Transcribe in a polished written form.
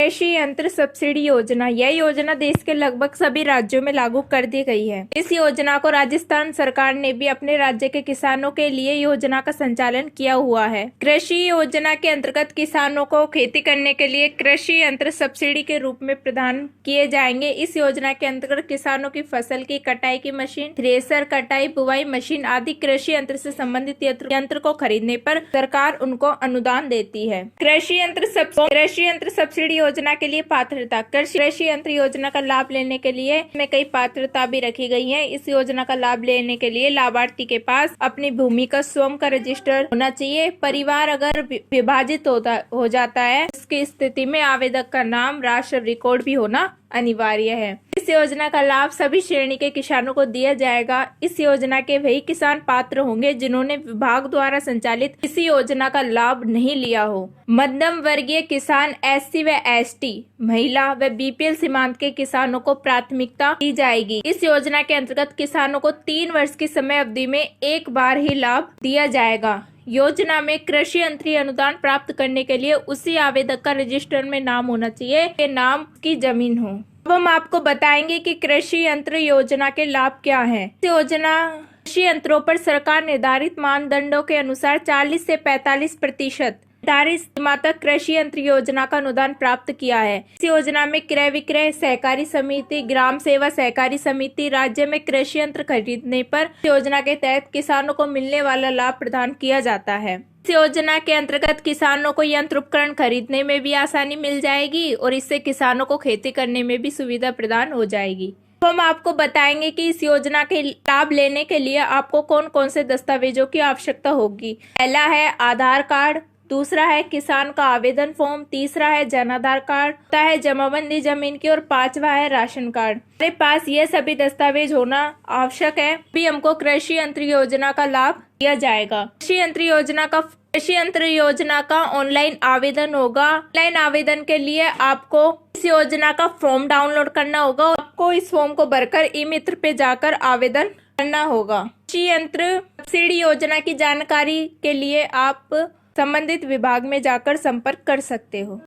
कृषि यंत्र सब्सिडी योजना। यह योजना देश के लगभग सभी राज्यों में लागू कर दी गई है। इस योजना को राजस्थान सरकार ने भी अपने राज्य के किसानों के लिए योजना का संचालन किया हुआ है। कृषि योजना के अंतर्गत किसानों को खेती करने के लिए कृषि यंत्र सब्सिडी के रूप में प्रदान किए जाएंगे। इस योजना के अंतर्गत किसानों की फसल की कटाई की मशीन, थ्रेसर, कटाई बुवाई मशीन आदि कृषि यंत्र से संबंधित यंत्र को खरीदने पर सरकार उनको अनुदान देती है। कृषि यंत्र सब्सिडी योजना के लिए पात्रता। कृषि यंत्र योजना का लाभ लेने के लिए में कई पात्रता भी रखी गई है। इस योजना का लाभ लेने के लिए लाभार्थी के पास अपनी भूमि का स्वयं का रजिस्टर होना चाहिए। परिवार अगर विभाजित हो जाता है, उसकी स्थिति में आवेदक का नाम राष्ट्रीय रिकॉर्ड भी होना अनिवार्य है। इस योजना का लाभ सभी श्रेणी के किसानों को दिया जाएगा। इस योजना के वही किसान पात्र होंगे जिन्होंने विभाग द्वारा संचालित किसी योजना का लाभ नहीं लिया हो। मध्यम वर्गीय किसान, SC व ST, महिला व BPL सीमांत के किसानों को प्राथमिकता दी जाएगी। इस योजना के अंतर्गत किसानों को 3 वर्ष की समय अवधि में एक बार ही लाभ दिया जाएगा। योजना में कृषि यंत्र अनुदान प्राप्त करने के लिए उसी आवेदक का रजिस्टर में नाम होना चाहिए के नाम की जमीन हो। अब हम आपको बताएंगे कि कृषि यंत्र योजना के लाभ क्या हैं। योजना कृषि यंत्रों पर सरकार निर्धारित मानदंडों के अनुसार 40 से 45% निर्धारित सीमा तक कृषि यंत्र योजना का अनुदान प्राप्त किया है। इस योजना में क्रय विक्रय सहकारी समिति, ग्राम सेवा सहकारी समिति राज्य में कृषि यंत्र खरीदने पर योजना के तहत किसानों को मिलने वाला लाभ प्रदान किया जाता है। इस योजना के अंतर्गत किसानों को यंत्र उपकरण खरीदने में भी आसानी मिल जाएगी और इससे किसानों को खेती करने में भी सुविधा प्रदान हो जाएगी। तो हम आपको बताएंगे कि इस योजना के लाभ लेने के लिए आपको कौन कौन से दस्तावेजों की आवश्यकता होगी। पहला है आधार कार्ड, दूसरा है किसान का आवेदन फॉर्म, तीसरा है जन आधार कार्ड, चौथा है जमाबंदी जमीन की और 5वां है राशन कार्ड। हमारे पास ये सभी दस्तावेज होना आवश्यक है, भी हमको कृषि यंत्र योजना का लाभ दिया जाएगा। कृषि यंत्र योजना का ऑनलाइन आवेदन होगा। ऑनलाइन आवेदन के लिए आपको इस योजना का फॉर्म डाउनलोड करना होगा और आपको इस फॉर्म को भरकर ई-मित्र पे जाकर आवेदन करना होगा। कृषि यंत्र सब्सिडी योजना की जानकारी के लिए आप संबंधित विभाग में जाकर संपर्क कर सकते हो।